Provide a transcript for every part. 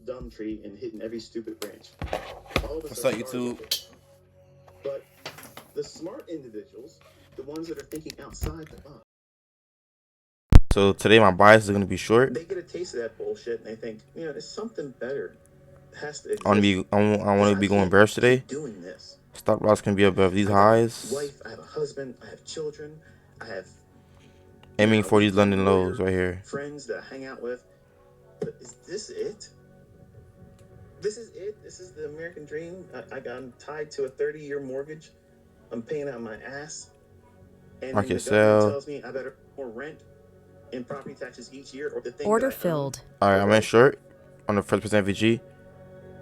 dumb tree and hitting every stupid branch. All of us What's are up, smart YouTube? but the smart individuals, the ones that are thinking outside the box, So today my bias is gonna be short. they get a taste of that bullshit and they think, you know, there's something better has to I exist. want to I be going can't bearish today. keep doing this. Stop loss can be above these I got a highs. wife, I have a husband, I have children, I have Aiming for these London lows right here. friends that I hang out with. But is this it? This is it? This is the American dream? I'm tied to a 30-year mortgage. I'm paying out my ass. And then the government tells me I better pay more rent and property taxes each year, or the thing Order that I own. filled. Alright, I'm in short on the first percent VG.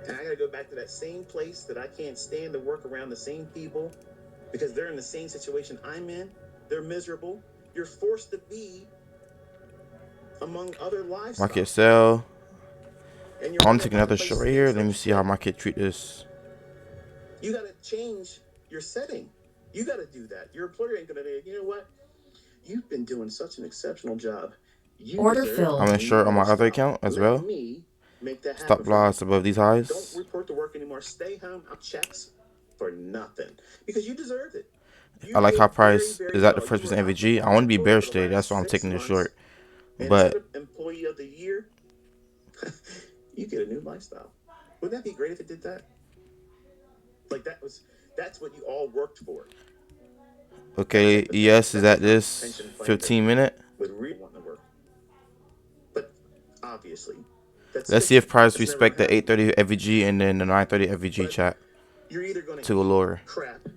And I gotta go back to that same place that I can't stand to work around the same people because they're in the same situation I'm in. They're miserable. You're forced to be among other livestock. Market sell. And I want to take another short right here. Let me see how market treat this. You gotta change your setting. You gotta do that. Your employer ain't gonna be, you know what? You've been doing such an exceptional job. Order filled. I'm in short on my other account as well. Stop loss above these highs. Don't report to work anymore. Stay home. I'll checks for nothing because you deserve it. I like how price is at the first percent VG. I want to be bearish today. That's why I'm taking this short. But employee of the year, you get a new lifestyle. Wouldn't that be great if it did that? Like that's what you all worked for. okay, ES is at this 15-minute. Would really want to work. But obviously, Let's see if price respect the 830 FVG and then the 930 FVG chat you're either going to a lower. Crap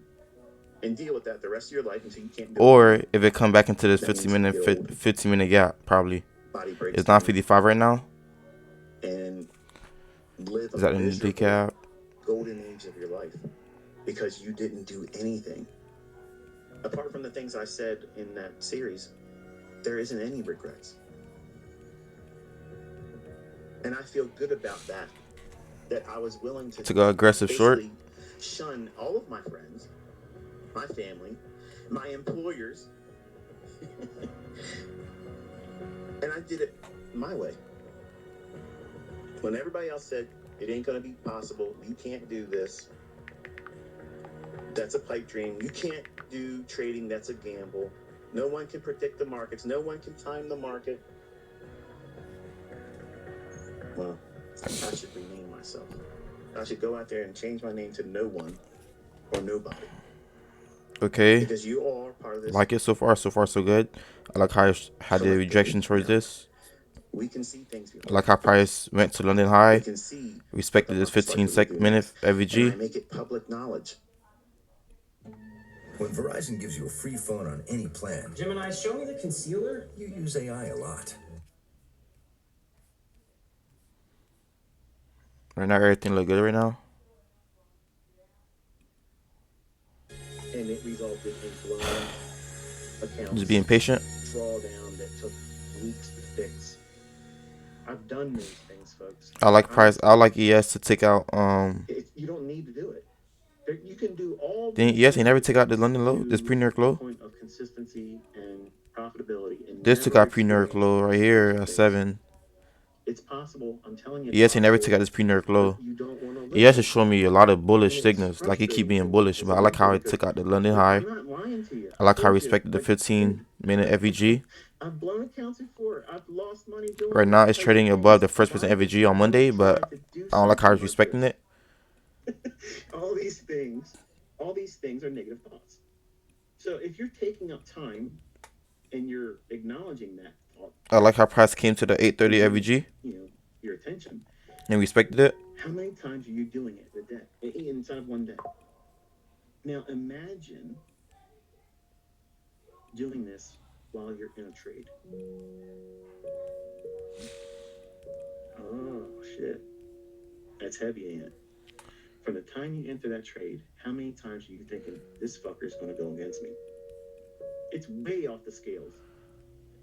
and deal with that the rest of your life until you can't do or it. if it come back into this 15-minute gap, probably. It's 955 right now. And live Is that a new decap? Golden age of your life because you didn't do anything. Apart from the things I said in that series, there isn't any regrets. And I feel good about that. That I was willing to go aggressive short. Shun all of my friends, my family, my employers. And I did it my way. When everybody else said, it ain't gonna be possible, you can't do this, that's a pipe dream, you can't do trading, that's a gamble, no one can predict the markets, no one can time the market. Well, I should rename myself. I should go out there and change my name to No One or Nobody. Okay. Because you all are part of this. Like it so far so good. I like how I had the rejection towards this. We can see things. I like how price went to London high. Respected this 15-minute FVG. I make it public knowledge. When Verizon gives you a free phone on any plan, Gemini, show me the concealer. you use AI a lot. Right now, everything look good right now. And it resulted in blown accounts. Just being patient. Drawdown that took weeks to fix. I've done these things, folks. I like price. I like ES to take out. You don't need to do it. You can do all. Then ES he never take out the London low. This pre-New York low. Point of consistency and profitability. And this took out pre-New York low right here at 7. It's possible. I'm telling you. ES he never took out this pre-New York low. ES is showing me a lot of bullish signals. Like it keep being bullish, but I like how it took out the London high. I like how I respected the 15-minute FVG. I've blown accounts before. I've lost money doing Right now it's trading above the first percent FVG on Monday, but I don't like how it's respecting it. all these things are negative thoughts. So if you're taking up time and you're acknowledging that thought, I like how price came to the 830 FVG. You know, your attention. And respected it. How many times are you doing it a day, inside of one day? Now imagine doing this while you're in a trade. Oh shit, that's heavy, ain't it? From the time you enter that trade, how many times are you thinking this fucker's going to go against me? It's way off the scales.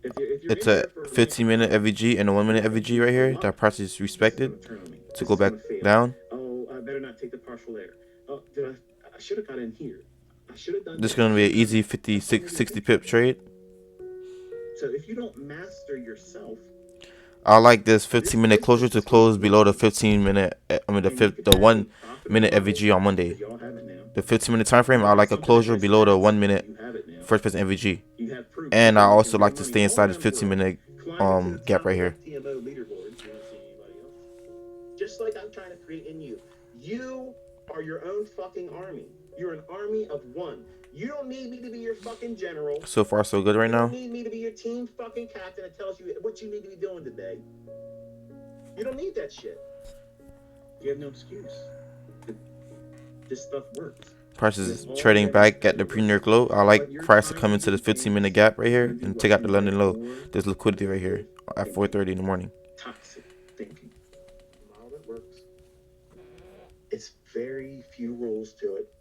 If you're it's a 15-minute FVG and a 1-minute FVG right here. That price is respected to go back down. Oh, I better not take the partial there. Oh, I should have got in here. I should have done. This is going to be an easy 60 pip trade. So if you don't master yourself, I like this 15-minute closure to close below the 15-minute. I mean the 1 minute FVG on Monday. The 15-minute time frame. I like a closure below the 1 minute first person FVG, and I also like to stay inside this 15-minute gap right here. Just like I'm trying to create in you. You are your own fucking army. You're an army of one. You don't need me to be your fucking general. So far, so good right now. You don't need me to be your team fucking captain that tells you what you need to be doing today. You don't need that shit. You have no excuse. This stuff works. Price is trading back at the pre-New low. I like price to come into this 15-minute gap right here and take out the London low. There's liquidity right here at 4:30 in the morning. Toxic thinking. Model that works. It's very few rules to it.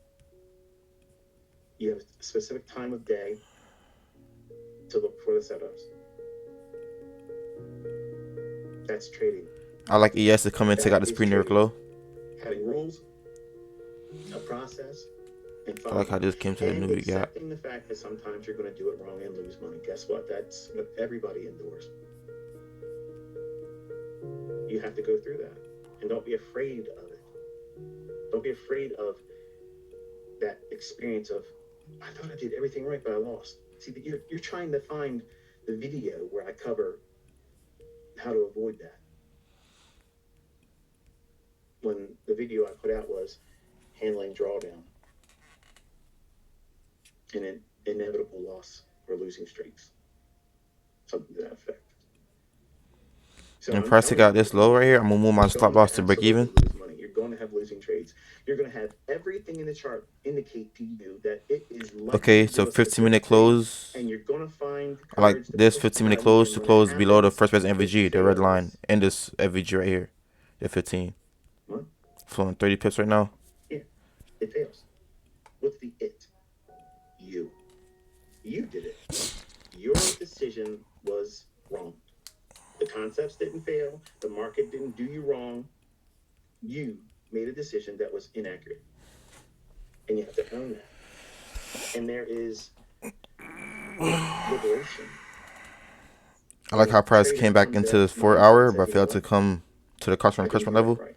You have a specific time of day to look for the setups. That's trading. I like ES to come in and take out this pre-New low. Having rules, a process, and I like how this came to the new gap. accepting the fact that sometimes you're going to do it wrong and lose money. Guess what? That's what everybody endures. You have to go through that. And don't be afraid of it. Don't be afraid of that experience of, I thought I did everything right, but I lost. See, you're trying to find the video where I cover how to avoid that. When the video I put out was handling drawdown and an inevitable loss or losing streaks. Something to that effect. So And price got this low right here. I'm gonna move my stop loss to break even. You're going to have losing trades. You're going to have everything in the chart indicate to you that it is okay. So 15-minute close. And you're going to find I like this 15-minute close to close below the first person FVG, the red line, and this FVG right here, the 15. What? Flowing 30 pips right now. Yeah, it fails. What's the it? You. You did it. Your decision was wrong. The concepts didn't fail. The market didn't do you wrong. You made a decision that was inaccurate. And you have to own that. And there is liberation. I like how price came back into this 4-hour, but failed to come to the cost encroachment level. Right.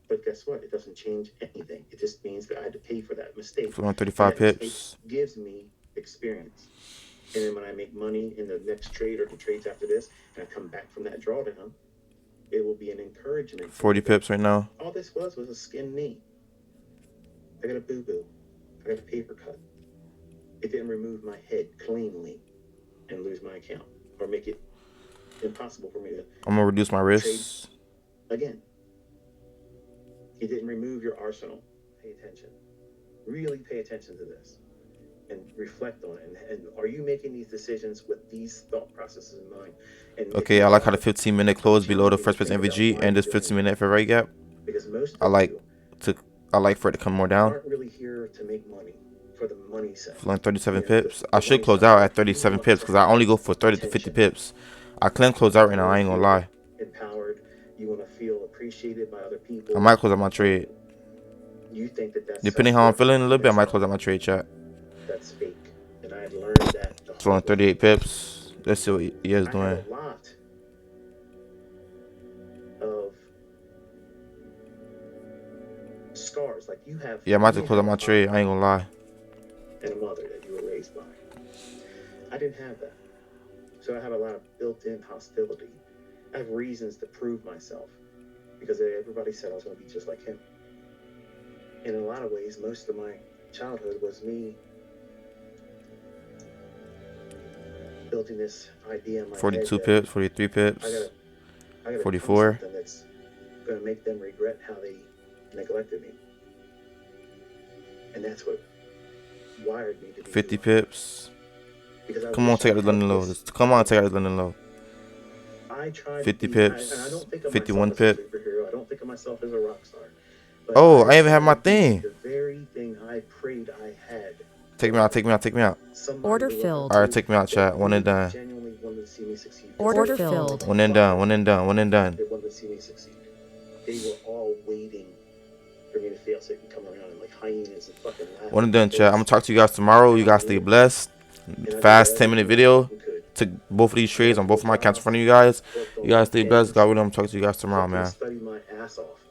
But guess what? It doesn't change anything. It just means that I had to pay for that mistake. Flowing 35 pips. It gives me experience. And then when I make money in the next trade or the trades after this, and I come back from that drawdown, it will be an encouragement. 40 pips right now. All this was a skin knee. I got a boo-boo. I got a paper cut. It didn't remove my head cleanly and lose my account or make it impossible for me to. I'm gonna reduce my risk again. It didn't remove your arsenal. Pay attention. Really pay attention to this. And reflect on it. And are you making these decisions with these thought processes in mind? And okay, I like how the 15-minute close below the first person MVG and this 15-minute FA right gap. Because most I like for it to come more down. Aren't really here to make money for the money side. Flowing 37 pips. I should close out at 37 pips because I only go for 30 to 50 pips. I can close out right now. I ain't gonna lie. Empowered. You want to feel appreciated by other people. I might close out my trade. You think that's depending how I'm feeling a little bit, I might close out my trade, chat. That's fake. And I learned that. Flowing 38 pips. Let's see what he is doing. I have a lot of scars. Like you have. Yeah, I might have to close out my trade. I ain't gonna lie. And a mother that you were raised by. I didn't have that. So I have a lot of built-in hostility. I have reasons to prove myself because everybody said I was going to be just like him. And in a lot of ways, most of my childhood was me building this idea in my 42 head pips, 43 pips, I gotta 44. something that's going to make them regret how they neglected me. And that's what wired me to be 50 pips. Because Come on, take out the London low. Come on, take out the London low. I tried 50 to be, pips, I don't think of 51 myself as a pip. superhero. I don't think of myself as a rock star. But Oh, I even have my thing. The very thing I prayed I had. Take me out, take me out, take me out. Order filled. Alright, take me out, chat. One and done. Genuinely wanted to see me succeed. Order filled. One and done, one and done, one and done. They wanted to see me succeed. They were all waiting for me to fail so they can come around and like hyenas and fucking laugh. One and done, chat. I'm gonna talk to you guys tomorrow. You guys stay blessed. Fast 10-minute video. took both of these trades on both of my accounts in front of you guys. You guys stay blessed. God willing, I'm talking to you guys tomorrow, man. Study my ass off.